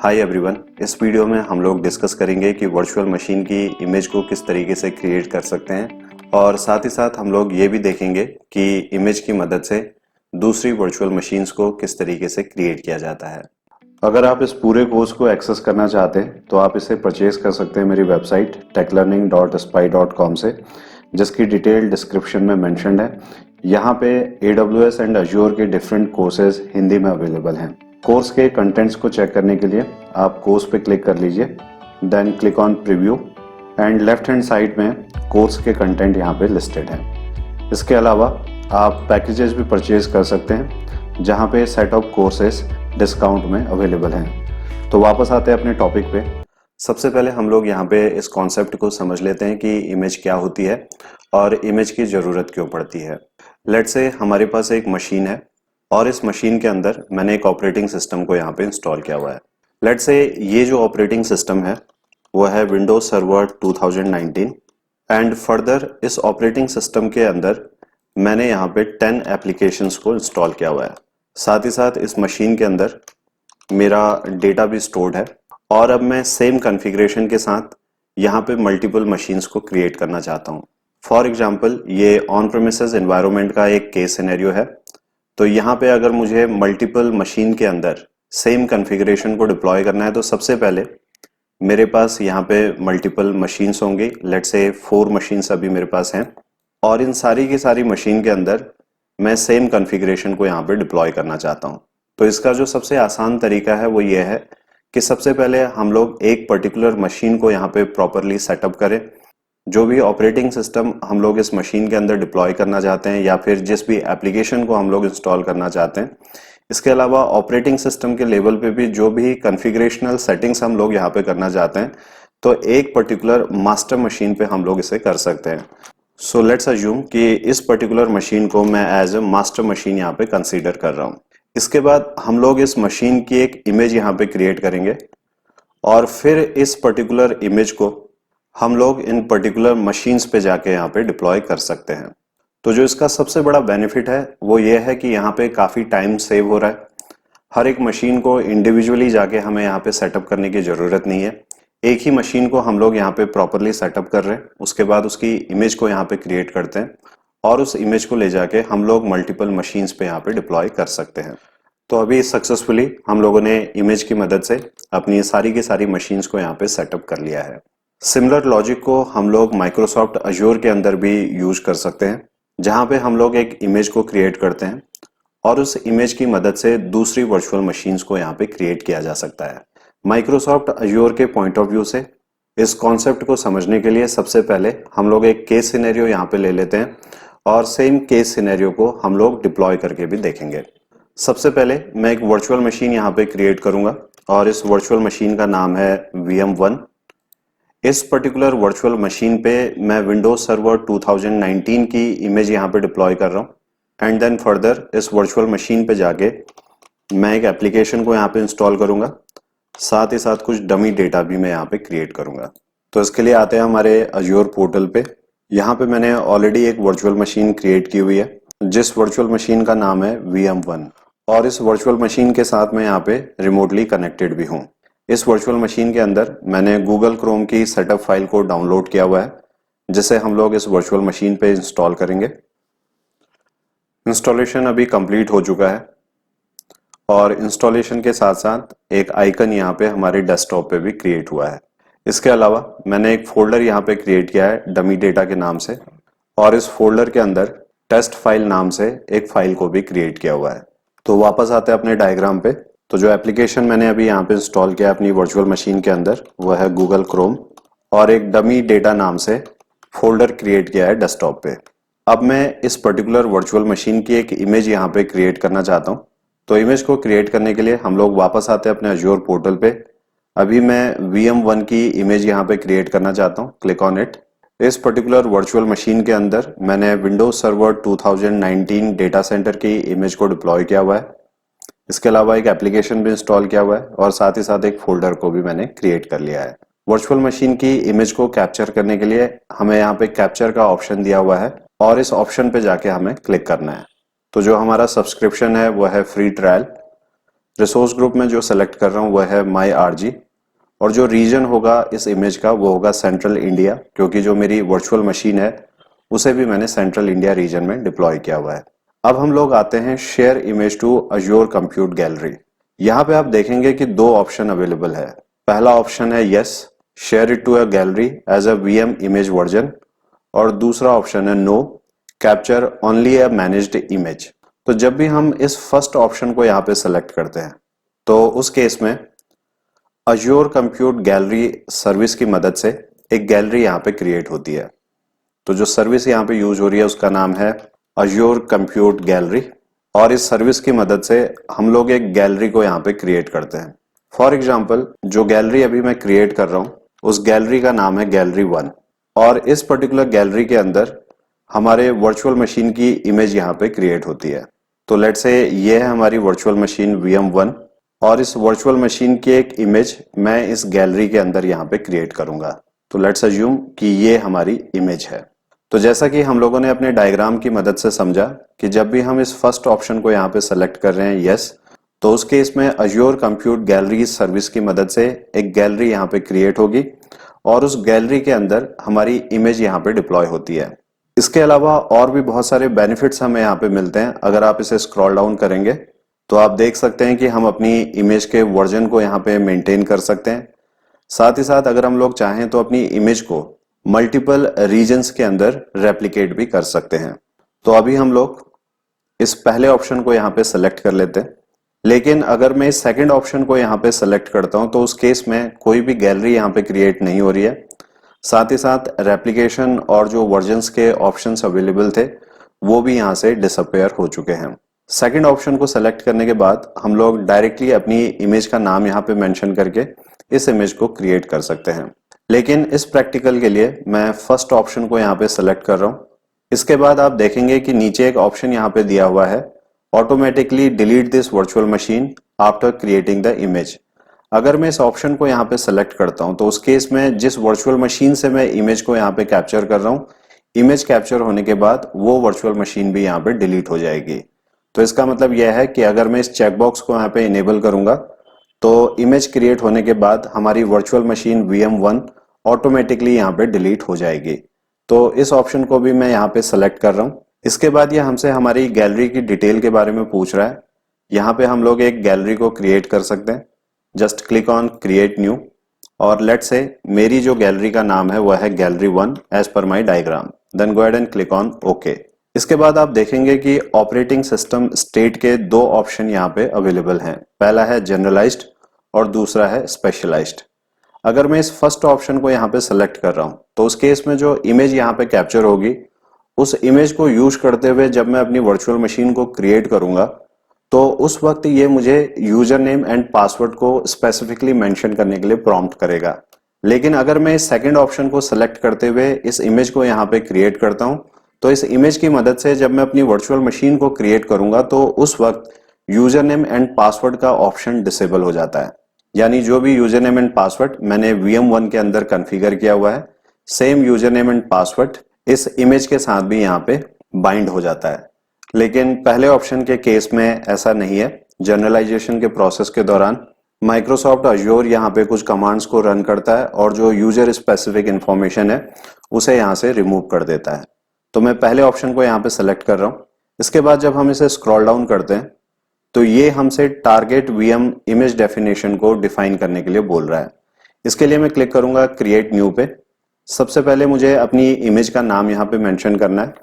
Hi everyone, इस video में हम लोग डिस्कस करेंगे कि वर्चुअल मशीन की इमेज को किस तरीके से क्रिएट कर सकते हैं और साथ ही साथ हम लोग ये भी देखेंगे कि इमेज की मदद से दूसरी वर्चुअल मशीन्स को किस तरीके से क्रिएट किया जाता है। अगर आप इस पूरे कोर्स को एक्सेस करना चाहते हैं तो आप इसे परचेज कर सकते हैं मेरी वेबसाइट techlearning.spy.com से, जिसकी डिटेल डिस्क्रिप्शन में मेंशन्ड है। यहाँ पे AWS एंड Azure के डिफरेंट कोर्सेज हिंदी में अवेलेबल हैं। कोर्स के कंटेंट्स को चेक करने के लिए आप कोर्स पे क्लिक कर लीजिए, then click on preview and left hand side में कोर्स के कंटेंट यहाँ पे लिस्टेड हैं। इसके अलावा आप पैकेजेस भी परचेज कर सकते हैं जहाँ पे सेट ऑफ कोर्सेज डिस्काउंट में अवेलेबल हैं। तो वापस आते हैं अपने टॉपिक पे। सबसे पहले हम लोग यहाँ पे इस कॉन्सेप्ट को समझ लेते हैं कि इमेज क्या होती है और इमेज की ज़रूरत क्यों पड़ती है। लेट्स से हमारे पास एक मशीन है और इस मशीन के अंदर मैंने एक ऑपरेटिंग सिस्टम को यहाँ पे इंस्टॉल किया हुआ है। लेट्स से ये जो ऑपरेटिंग सिस्टम है वो है विंडोज सर्वर 2019 एंड फर्दर इस ऑपरेटिंग सिस्टम के अंदर मैंने यहाँ पे 10 एप्लीकेशंस को इंस्टॉल किया हुआ है। साथ ही साथ इस मशीन के अंदर मेरा डेटा भी स्टोर्ड है और अब मैं सेम कॉन्फ़िगरेशन के साथ यहाँ पे मल्टीपल मशीन्स को क्रिएट करना चाहता हूँ। फॉर एग्जांपल ये ऑन प्रेमिसेस एनवायरनमेंट का एक केस सिनेरियो है। तो यहाँ पे अगर मुझे मल्टीपल मशीन के अंदर सेम कॉन्फ़िगरेशन को डिप्लॉय करना है तो सबसे पहले मेरे पास यहाँ पे मल्टीपल मशीन्स होंगी। लेट्स से 4 मशीन्स अभी मेरे पास हैं और इन सारी की सारी मशीन के अंदर मैं सेम कॉन्फ़िगरेशन को यहाँ पे डिप्लॉय करना चाहता हूँ। तो इसका जो सबसे आसान तरीका है वो ये है कि सबसे पहले हम लोग एक पर्टिकुलर मशीन को यहाँ पे प्रॉपरली सेटअप करें। जो भी ऑपरेटिंग सिस्टम हम लोग इस मशीन के अंदर डिप्लॉय करना चाहते हैं या फिर जिस भी एप्लीकेशन को हम लोग इंस्टॉल करना चाहते हैं, इसके अलावा ऑपरेटिंग सिस्टम के लेवल पे भी जो भी कॉन्फ़िगरेशनल सेटिंग्स हम लोग यहाँ पे करना चाहते हैं तो एक पर्टिकुलर मास्टर मशीन पे हम लोग इसे कर सकते हैं। सो लेट्स अज्यूम कि इस पर्टिकुलर मशीन को मैं एज ए मास्टर मशीन यहाँ पे कंसीडर कर रहा हूँ। इसके बाद हम लोग इस मशीन की एक इमेज यहाँ पे क्रिएट करेंगे और फिर इस पर्टिकुलर इमेज को हम लोग इन पर्टिकुलर मशीन्स पे जाके यहाँ पे डिप्लॉय कर सकते हैं। तो जो इसका सबसे बड़ा बेनिफिट है वो ये है कि यहाँ पे काफ़ी टाइम सेव हो रहा है। हर एक मशीन को इंडिविजुअली जाके हमें यहाँ पे सेटअप करने की ज़रूरत नहीं है। एक ही मशीन को हम लोग यहाँ पे प्रॉपरली सेटअप कर रहे हैं, उसके बाद उसकी इमेज को यहाँ पे क्रिएट करते हैं और उस इमेज को ले जाके हम लोग मल्टीपल मशीन्स पे यहाँ पे डिप्लॉय कर सकते हैं। तो अभी सक्सेसफुली हम लोगों ने इमेज की मदद से अपनी सारी की सारी मशीन्स को यहाँ पे सेटअप कर लिया है। सिमिलर लॉजिक को हम लोग माइक्रोसॉफ्ट अज्योर के अंदर भी यूज कर सकते हैं, जहाँ पे हम लोग एक इमेज को क्रिएट करते हैं और उस इमेज की मदद से दूसरी वर्चुअल मशीन्स को यहाँ पे क्रिएट किया जा सकता है। माइक्रोसॉफ्ट अज्योर के पॉइंट ऑफ व्यू से इस कॉन्सेप्ट को समझने के लिए सबसे पहले हम लोग एक केस सिनेरियो यहाँ पे ले लेते हैं और सेम केस सिनेरियो को हम लोग डिप्लॉय करके भी देखेंगे। सबसे पहले मैं एक वर्चुअल मशीन यहाँ पे क्रिएट करूंगा और इस वर्चुअल मशीन का नाम है VM1। इस पर्टिकुलर वर्चुअल मशीन पे मैं विंडोज सर्वर 2019 की इमेज यहाँ पे डिप्लॉय कर रहा हूँ एंड देन फर्दर इस वर्चुअल मशीन पे जाके मैं एक एप्लीकेशन को यहाँ पे इंस्टॉल करूंगा, साथ ही साथ कुछ डमी डेटा भी मैं यहाँ पे क्रिएट करूंगा। तो इसके लिए आते हैं हमारे अज्योर पोर्टल पे। यहाँ पे मैंने ऑलरेडी एक वर्चुअल मशीन क्रिएट की हुई है जिस वर्चुअल मशीन का नाम है VM1 और इस वर्चुअल मशीन के साथ मैं यहाँ पे रिमोटली कनेक्टेड भी हूँ। इस वर्चुअल मशीन के अंदर मैंने गूगल क्रोम की सेटअप फाइल को डाउनलोड किया हुआ है जिसे हम लोग इस वर्चुअल मशीन पे इंस्टॉल करेंगे। इंस्टॉलेशन अभी कंप्लीट हो चुका है और इंस्टॉलेशन के साथ साथ एक आइकन यहाँ पे हमारे डेस्कटॉप पे भी क्रिएट हुआ है। इसके अलावा मैंने एक फोल्डर यहाँ पे क्रिएट किया है डमी डेटा के नाम से और इस फोल्डर के अंदर टेस्ट फाइल नाम से एक फाइल को भी क्रिएट किया हुआ है। तो वापस आते हैं अपने डायग्राम पे। तो जो एप्लीकेशन मैंने अभी यहाँ पे इंस्टॉल किया अपनी वर्चुअल मशीन के अंदर वो है गूगल क्रोम और एक डमी डेटा नाम से फोल्डर क्रिएट किया है डेस्कटॉप पे। अब मैं इस पर्टिकुलर वर्चुअल मशीन की एक इमेज यहाँ पे क्रिएट करना चाहता हूँ। तो इमेज को क्रिएट करने के लिए हम लोग वापस आते हैं अपने अज्योर पोर्टल पे। अभी मैं VM1 की इमेज यहाँ पे क्रिएट करना चाहता हूँ, क्लिक ऑन इट। इस पर्टिकुलर वर्चुअल मशीन के अंदर मैंने विंडोज सर्वर 2019 डेटा सेंटर की इमेज को डिप्लॉय किया हुआ है। इसके अलावा एक एप्लीकेशन भी इंस्टॉल किया हुआ है और साथ ही साथ एक फोल्डर को भी मैंने क्रिएट कर लिया है। वर्चुअल मशीन की इमेज को कैप्चर करने के लिए हमें यहाँ पे कैप्चर का ऑप्शन दिया हुआ है और इस ऑप्शन पे जाके हमें क्लिक करना है। तो जो हमारा सब्सक्रिप्शन है वो है फ्री ट्रायल। रिसोर्स ग्रुप में जो सेलेक्ट कर रहा हूँ वह है माई आरजी, और जो रीजन होगा इस इमेज का वो होगा सेंट्रल इंडिया, क्योंकि जो मेरी वर्चुअल मशीन है उसे भी मैंने सेंट्रल इंडिया रीजन में डिप्लॉय किया हुआ है। अब हम लोग आते हैं share image to Azure compute gallery. यहाँ पे आप देखेंगे कि दो ऑप्शन अवेलेबल है। पहला ऑप्शन है yes, share it to a gallery as a VM image version, और दूसरा ऑप्शन है no, capture only a managed image. तो जब भी हम इस फर्स्ट ऑप्शन को यहाँ पे सेलेक्ट करते हैं तो उस केस में अज्योर कंप्यूट गैलरी सर्विस की मदद से एक गैलरी यहाँ पे क्रिएट होती है। तो जो सर्विस यहाँ पे यूज हो रही है उसका नाम है अज्योर कंप्यूट गैलरी, और इस सर्विस की मदद से हम लोग एक गैलरी को यहाँ पे क्रिएट करते हैं। फॉर एग्जाम्पल जो गैलरी अभी मैं क्रिएट कर रहा हूँ उस गैलरी का नाम है गैलरी 1, और इस पर्टिकुलर गैलरी के अंदर हमारे वर्चुअल मशीन की इमेज यहाँ पे क्रिएट होती है। तो लेट्स से ये है हमारी वर्चुअल मशीन VM1, और इस वर्चुअल मशीन की एक इमेज मैं इस गैलरी के अंदर यहाँ पे क्रिएट करूंगा। तो लेट्स अज्यूम कि ये हमारी इमेज है। तो जैसा कि हम लोगों ने अपने डायग्राम की मदद से समझा कि जब भी हम इस फर्स्ट ऑप्शन को यहाँ पे सेलेक्ट कर रहे हैं यस, तो उस केस में अज्योर कंप्यूट गैलरी सर्विस की मदद से एक गैलरी यहाँ पे क्रिएट होगी, और उस गैलरी के अंदर हमारी इमेज यहाँ पे डिप्लॉय होती है। इसके अलावा और भी बहुत सारे बेनिफिट्स हमें यहाँ पे मिलते हैं। अगर आप इसे स्क्रॉल डाउन करेंगे तो आप देख सकते हैं कि हम अपनी इमेज के वर्जन को यहाँ पे मेंटेन कर सकते हैं। साथ ही साथ अगर हम लोग चाहें तो अपनी इमेज को मल्टीपल रीजन्स के अंदर रेप्लिकेट भी कर सकते हैं। तो अभी हम लोग इस पहले ऑप्शन को यहाँ पे सेलेक्ट कर लेते हैं, लेकिन अगर मैं इस सेकंड ऑप्शन को यहाँ पे सेलेक्ट करता हूँ तो उस केस में कोई भी गैलरी यहाँ पे क्रिएट नहीं हो रही है। साथ ही साथ रेप्लिकेशन और जो वर्जन्स के ऑप्शंस अवेलेबल थे वो भी यहाँ से डिसअपेयर हो चुके हैं। सेकंड ऑप्शन को सेलेक्ट करने के बाद हम लोग डायरेक्टली अपनी इमेज का नाम यहाँ पे मेंशन करके इस इमेज को क्रिएट कर सकते हैं। लेकिन इस प्रैक्टिकल के लिए मैं फर्स्ट ऑप्शन को यहाँ पे सेलेक्ट कर रहा हूँ। इसके बाद आप देखेंगे कि नीचे एक ऑप्शन यहाँ पे दिया हुआ है automatically delete this virtual machine after creating the image. अगर मैं इस ऑप्शन को यहाँ पे सेलेक्ट करता हूँ तो उस केस में जिस वर्चुअल मशीन से मैं इमेज को यहाँ पे कैप्चर कर रहा हूँ, इमेज कैप्चर होने के बाद वो वर्चुअल मशीन भी यहाँ पे डिलीट हो जाएगी। तो इसका मतलब यह है कि अगर मैं इस चेकबॉक्स को यहाँ पे इनेबल करूंगा तो इमेज क्रिएट होने के बाद हमारी वर्चुअल मशीन VM1 ऑटोमेटिकली यहाँ पे डिलीट हो जाएगी। तो इस ऑप्शन को भी मैं यहाँ पे सेलेक्ट कर रहा हूँ। इसके बाद ये हमसे हमारी गैलरी की डिटेल के बारे में पूछ रहा है। यहाँ पे हम लोग एक गैलरी को क्रिएट कर सकते हैं। Just click on create new, और लेट्स से मेरी जो गैलरी का नाम है वह है gallery 1 as per my diagram. Then go ahead and click on okay. इसके बाद आप देखेंगे कि ऑपरेटिंग सिस्टम स्टेट के दो ऑप्शन यहाँ पे अवेलेबल हैं। पहला है जनरलाइज्ड और दूसरा है स्पेशलाइज्ड। अगर मैं इस फर्स्ट ऑप्शन को यहाँ पे सेलेक्ट कर रहा हूँ तो उस केस में जो इमेज यहाँ पे कैप्चर होगी उस इमेज को यूज करते हुए जब मैं अपनी वर्चुअल मशीन को क्रिएट करूंगा तो उस वक्त ये मुझे यूजर नेम एंड पासवर्ड को स्पेसिफिकली मेंशन करने के लिए प्रॉम्प्ट करेगा। लेकिन अगर मैं इस सेकंड ऑप्शन को सेलेक्ट करते हुए इस इमेज को यहाँ पे क्रिएट करता हूँ तो इस इमेज की मदद से जब मैं अपनी वर्चुअल मशीन को क्रिएट करूंगा तो उस वक्त यूजर नेम एंड पासवर्ड का ऑप्शन डिसेबल हो जाता है। यानी जो भी यूजर नेम एंड पासवर्ड मैंने VM1 के अंदर कॉन्फ़िगर किया हुआ है, same user name and password इस इमेज के साथ भी यहाँ पे बाइंड हो जाता है। लेकिन पहले ऑप्शन के केस में ऐसा नहीं है। जनरलाइजेशन के प्रोसेस के दौरान माइक्रोसॉफ्ट अज्योर यहाँ पे कुछ कमांड्स को रन करता है और जो यूजर स्पेसिफिक इंफॉर्मेशन है उसे यहाँ से रिमूव कर देता है। तो मैं पहले ऑप्शन को यहाँ पे सेलेक्ट कर रहा हूँ। इसके बाद जब हम इसे स्क्रॉल डाउन करते हैं तो ये हमसे टारगेट VM इमेज डेफिनेशन को डिफाइन करने के लिए बोल रहा है। इसके लिए मैं क्लिक करूंगा क्रिएट न्यू पे। सबसे पहले मुझे अपनी इमेज का नाम यहाँ पे मेंशन करना है।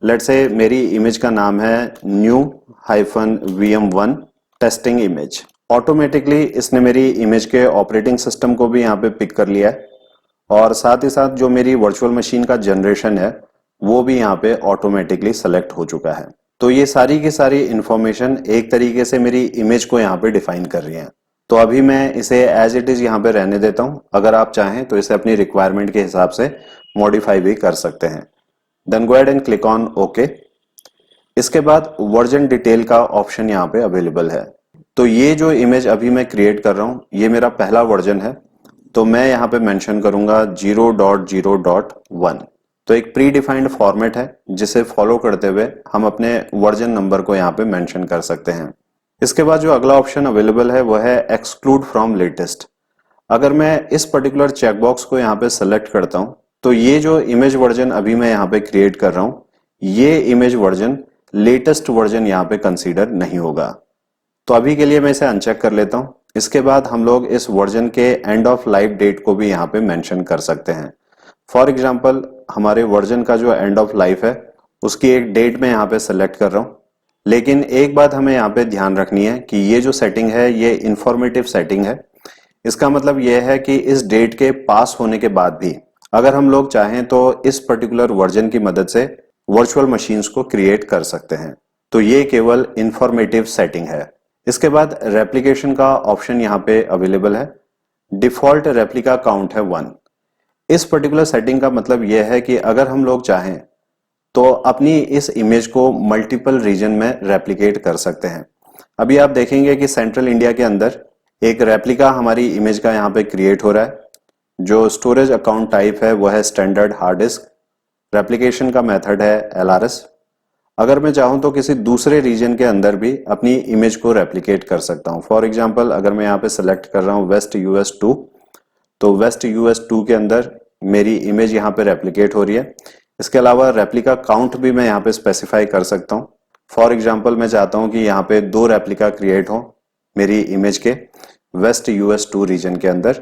लेट्स से मेरी इमेज का नाम है new-VM1 टेस्टिंग इमेज। ऑटोमेटिकली इसने मेरी इमेज के ऑपरेटिंग सिस्टम को भी यहाँ पे पिक कर लिया है, और साथ ही साथ जो मेरी वर्चुअल मशीन का जनरेशन है वो भी यहाँ पे ऑटोमेटिकली सेलेक्ट हो चुका है। तो ये सारी की सारी इंफॉर्मेशन एक तरीके से मेरी इमेज को यहाँ पे डिफाइन कर रही है। तो अभी मैं इसे एज इट इज यहाँ पे रहने देता हूँ। अगर आप चाहें तो इसे अपनी रिक्वायरमेंट के हिसाब से मॉडिफाई भी कर सकते हैं। Then go ahead and click on okay. इसके बाद वर्जन डिटेल का ऑप्शन यहाँ पे अवेलेबल है। तो ये जो इमेज अभी मैं क्रिएट कर रहा हूँ ये मेरा पहला वर्जन है, तो मैं यहाँ पे मेंशन करूंगा 0.0.1। तो एक प्री डिफाइंड फॉर्मेट है जिसे फॉलो करते हुए हम अपने वर्जन नंबर को यहाँ पे मेंशन कर सकते हैं। इसके बाद जो अगला ऑप्शन अवेलेबल है वह है एक्सक्लूड फ्रॉम लेटेस्ट। अगर मैं इस पर्टिकुलर चेकबॉक्स को यहाँ पे सेलेक्ट करता हूँ तो ये जो इमेज वर्जन अभी मैं यहाँ पे क्रिएट कर रहा हूँ, ये इमेज वर्जन लेटेस्ट वर्जन यहाँ पे कंसीडर नहीं होगा। तो अभी के लिए मैं इसे अनचेक कर लेता हूँ। इसके बाद हम लोग इस वर्जन के एंड ऑफ लाइफ डेट को भी यहाँ पे मेंशन कर सकते हैं। फॉर एग्जांपल हमारे वर्जन का जो एंड ऑफ लाइफ है उसकी एक डेट में यहाँ पे सेलेक्ट कर रहा हूँ। लेकिन एक बात हमें यहाँ पे ध्यान रखनी है कि ये जो सेटिंग है ये इंफॉर्मेटिव सेटिंग है। इसका मतलब यह है कि इस डेट के पास होने के बाद भी अगर हम लोग चाहें तो इस पर्टिकुलर वर्जन की मदद से वर्चुअल मशीन्स को क्रिएट कर सकते हैं। तो ये केवल इंफॉर्मेटिव सेटिंग है। इसके बाद रेप्लिकेशन का ऑप्शन यहाँ पे अवेलेबल है। डिफॉल्ट रेप्लिका काउंट है 1। इस पर्टिकुलर सेटिंग का मतलब यह है कि अगर हम लोग चाहें तो अपनी इस इमेज को मल्टीपल रीजन में रेप्लिकेट कर सकते हैं। अभी आप देखेंगे कि सेंट्रल इंडिया के अंदर एक रेप्लिका हमारी इमेज का यहाँ पे क्रिएट हो रहा है। जो स्टोरेज अकाउंट टाइप है वो है स्टैंडर्ड हार्ड डिस्क। रेप्लिकेशन का मेथड है LRS। अगर मैं चाहूं तो किसी दूसरे रीजन के अंदर भी अपनी इमेज को रेप्लिकेट कर सकता हूं। फॉर एग्जांपल अगर मैं यहाँ पे सेलेक्ट कर रहा हूं वेस्ट US 2, तो वेस्ट US 2 के अंदर मेरी इमेज यहाँ पे रेप्लिकेट हो रही है। इसके अलावा रेप्लिका काउंट भी मैं यहाँ पे स्पेसिफाई कर सकता हूँ। फॉर एग्जांपल मैं चाहता हूँ कि यहाँ पे 2 रेप्लिका क्रिएट हो मेरी इमेज के वेस्ट US 2 रीजन के अंदर,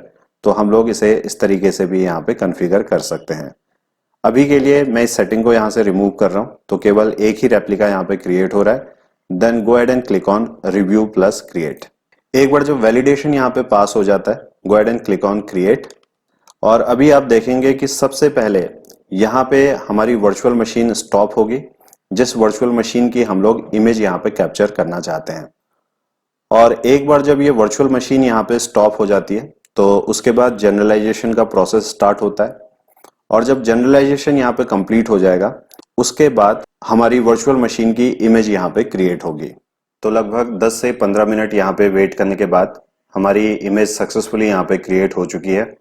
तो हम लोग इसे इस तरीके से भी यहाँ पे कॉन्फ़िगर कर सकते हैं। अभी के लिए मैं इस सेटिंग को यहाँ से रिमूव कर रहा हूँ, तो केवल एक ही रेप्लिका यहाँ पे क्रिएट हो रहा है। Then go ahead and click on review plus create. एक बार जो वैलिडेशन यहाँ पे पास हो जाता है, गो ahead and click on create. और अभी आप देखेंगे कि सबसे पहले यहाँ पे हमारी वर्चुअल मशीन स्टॉप होगी, जिस वर्चुअल मशीन की हम लोग इमेज यहाँ पे कैप्चर करना चाहते हैं। और एक बार जब ये वर्चुअल मशीन यहाँ पे स्टॉप हो जाती है तो उसके बाद जनरलाइजेशन का प्रोसेस स्टार्ट होता है। और जब जनरलाइजेशन यहाँ पे कंप्लीट हो जाएगा उसके बाद हमारी वर्चुअल मशीन की इमेज यहाँ पे क्रिएट होगी। तो लगभग 10 से 15 मिनट यहाँ पे वेट करने के बाद हमारी इमेज सक्सेसफुली यहाँ पे क्रिएट हो चुकी है।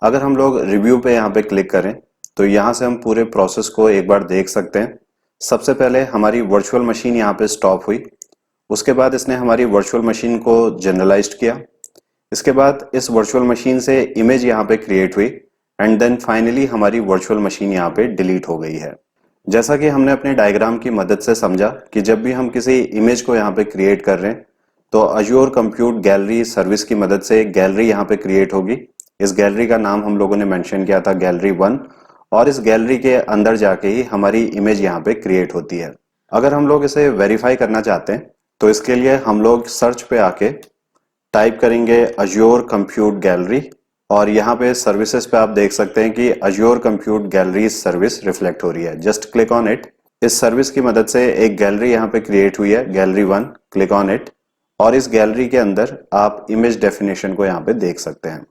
अगर हम लोग रिव्यू पे यहाँ पे क्लिक करें तो यहाँ से हम पूरे प्रोसेस को एक बार देख सकते हैं। सबसे पहले हमारी वर्चुअल मशीन यहाँ पे स्टॉप हुई, उसके बाद इसने हमारी वर्चुअल मशीन को जनरलाइज्ड किया। इसके बाद इस वर्चुअल मशीन से इमेज यहाँ पे क्रिएट हुई एंड देन फाइनली हमारी वर्चुअल मशीन यहाँ पे डिलीट हो गई है। जैसा कि हमने अपने डायग्राम की मदद से समझा कि जब भी हम किसी इमेज को यहाँ पे क्रिएट कर रहे हैं तो अज्योर कंप्यूट गैलरी सर्विस की मदद से एक गैलरी यहाँ पे क्रिएट होगी। इस गैलरी का नाम हम लोगों ने मेंशन किया था गैलरी 1, और इस गैलरी के अंदर जाके ही हमारी इमेज यहाँ पे क्रिएट होती है। अगर हम लोग इसे वेरीफाई करना चाहते हैं तो इसके लिए हम लोग सर्च पे आके टाइप करेंगे अज्योर कंप्यूट गैलरी, और यहाँ पे सर्विसेज पे आप देख सकते हैं कि Azure compute gallery service reflect हो रही है। Just click on it. इस सर्विस की मदद से एक गैलरी यहाँ पे क्रिएट हुई है गैलरी 1। क्लिक ऑन इट और इस गैलरी के अंदर आप इमेज डेफिनेशन को यहाँ पे देख सकते हैं।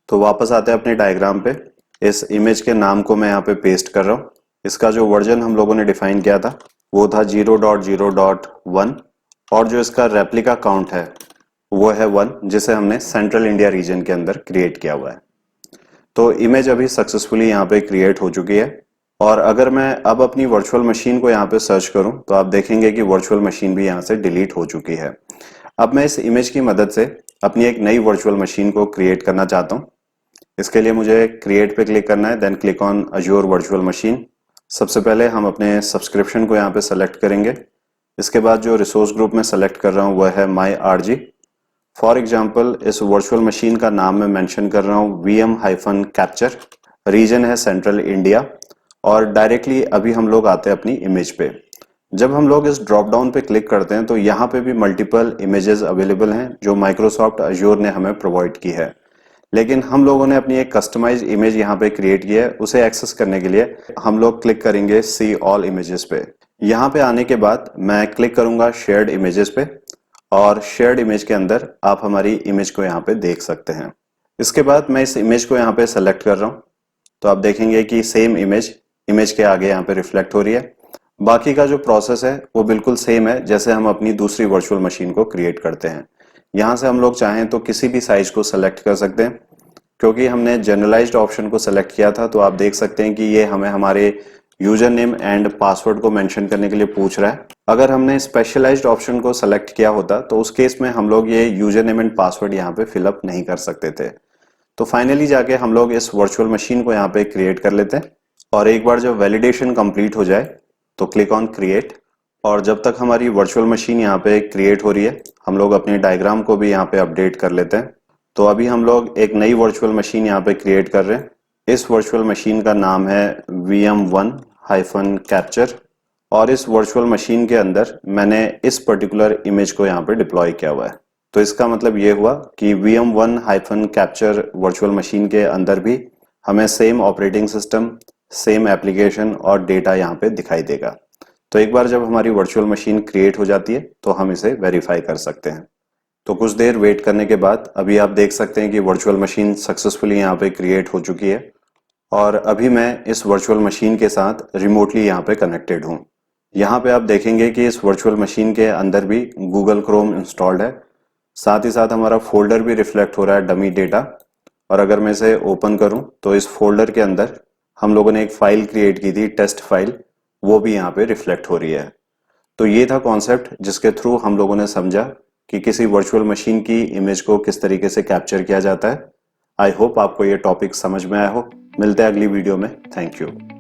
तो वापस आते हैं अपने डायग्राम पे। इस इमेज के नाम को मैं यहाँ पे पेस्ट कर रहा हूँ। इसका जो वर्जन हम लोगों ने डिफाइन किया था वो था 0.0.1, और जो इसका रेप्लिका काउंट है वो है 1, जिसे हमने सेंट्रल इंडिया रीजन के अंदर क्रिएट किया हुआ है। तो इमेज अभी सक्सेसफुली यहाँ पे क्रिएट हो चुकी है। और अगर मैं अब अपनी वर्चुअल मशीन को यहाँ पे सर्च करूँ तो आप देखेंगे कि वर्चुअल मशीन भी यहाँ से डिलीट हो चुकी है। अब मैं इस इमेज की मदद से अपनी एक नई वर्चुअल मशीन को क्रिएट करना चाहता हूँ। इसके लिए मुझे क्रिएट पे क्लिक करना है, then click on Azure virtual machine. सबसे पहले हम अपने सब्सक्रिप्शन को यहाँ पे सेलेक्ट करेंगे। इसके बाद जो रिसोर्स ग्रुप में सेलेक्ट कर रहा हूँ वह है माई RG। फॉर एग्जाम्पल इस वर्चुअल मशीन का नाम मैं मेंशन कर रहा हूँ VM-कैप्चर, रीजन है सेंट्रल इंडिया, और डायरेक्टली अभी हम लोग आते हैं अपनी इमेज पे। जब हम लोग इस ड्रॉप डाउन पे क्लिक करते हैं तो यहाँ पे भी मल्टीपल इमेजेस अवेलेबल हैं जो माइक्रोसॉफ्ट अज्योर ने हमें प्रोवाइड की है। लेकिन हम लोगों ने अपनी एक कस्टमाइज इमेज यहाँ पे क्रिएट की है। उसे एक्सेस करने के लिए हम लोग क्लिक करेंगे सी ऑल इमेजेस पे। यहाँ पे आने के बाद मैं क्लिक करूंगा शेयर्ड इमेजेस पे, और शेयर्ड इमेज के अंदर आप हमारी इमेज को यहाँ पे देख सकते हैं। इसके बाद मैं इस इमेज को यहाँ पे सेलेक्ट कर रहा हूँ, तो आप देखेंगे कि सेम इमेज के आगे यहाँ पे रिफ्लेक्ट हो रही है। बाकी का जो प्रोसेस है वो बिल्कुल सेम है जैसे हम अपनी दूसरी वर्चुअल मशीन को क्रिएट करते हैं। यहाँ से हम लोग चाहें तो किसी भी साइज को सेलेक्ट कर सकते हैं। क्योंकि हमने जनरलाइज्ड ऑप्शन को सेलेक्ट किया था तो आप देख सकते हैं कि ये हमें हमारे यूजर नेम एंड पासवर्ड को मेंशन करने के लिए पूछ रहा है। अगर हमने स्पेशलाइज्ड ऑप्शन को सेलेक्ट किया होता तो उस केस में हम लोग ये यूजर नेम एंड पासवर्ड यहाँ पे फिलअप नहीं कर सकते थे। तो फाइनली जाके हम लोग इस वर्चुअल मशीन को यहाँ पे क्रिएट कर लेते हैं और एक बार जब वैलिडेशन कंप्लीट हो जाए तो क्लिक ऑन क्रिएट। और जब तक हमारी वर्चुअल मशीन यहाँ पे क्रिएट हो रही है हम लोग अपने डायग्राम को भी यहाँ पे अपडेट कर लेते हैं। तो अभी हम लोग एक नई वर्चुअल मशीन यहाँ पे क्रिएट कर रहे हैं। इस वर्चुअल मशीन का नाम है VM1-Capture और इस वर्चुअल मशीन के अंदर मैंने इस पर्टिकुलर इमेज को यहाँ पे डिप्लॉय किया हुआ है। तो इसका मतलब ये हुआ कि VM1-Capture वर्चुअल मशीन के अंदर भी हमें same operating system, same application और डेटा यहाँ पे दिखाई देगा। तो एक बार जब हमारी वर्चुअल मशीन क्रिएट हो जाती है तो हम इसे वेरीफाई कर सकते हैं। तो कुछ देर वेट करने के बाद अभी आप देख सकते हैं कि वर्चुअल मशीन सक्सेसफुली यहाँ पे क्रिएट हो चुकी है और अभी मैं इस वर्चुअल मशीन के साथ रिमोटली यहाँ पे कनेक्टेड हूँ। यहाँ पे आप देखेंगे कि इस वर्चुअल मशीन के अंदर भी गूगल क्रोम इंस्टॉल्ड है, साथ ही साथ हमारा फोल्डर भी रिफ्लेक्ट हो रहा है डमी डेटा। और अगर मैं इसे ओपन करूं तो इस फोल्डर के अंदर हम लोगों ने एक फाइल क्रिएट की थी, टेस्ट फाइल, वो भी यहाँ पे रिफ्लेक्ट हो रही है। तो ये था कॉन्सेप्ट जिसके थ्रू हम लोगों ने समझा कि किसी वर्चुअल मशीन की इमेज को किस तरीके से कैप्चर किया जाता है। आई होप आपको ये टॉपिक समझ में आया हो। मिलते हैं अगली वीडियो में। Thank you.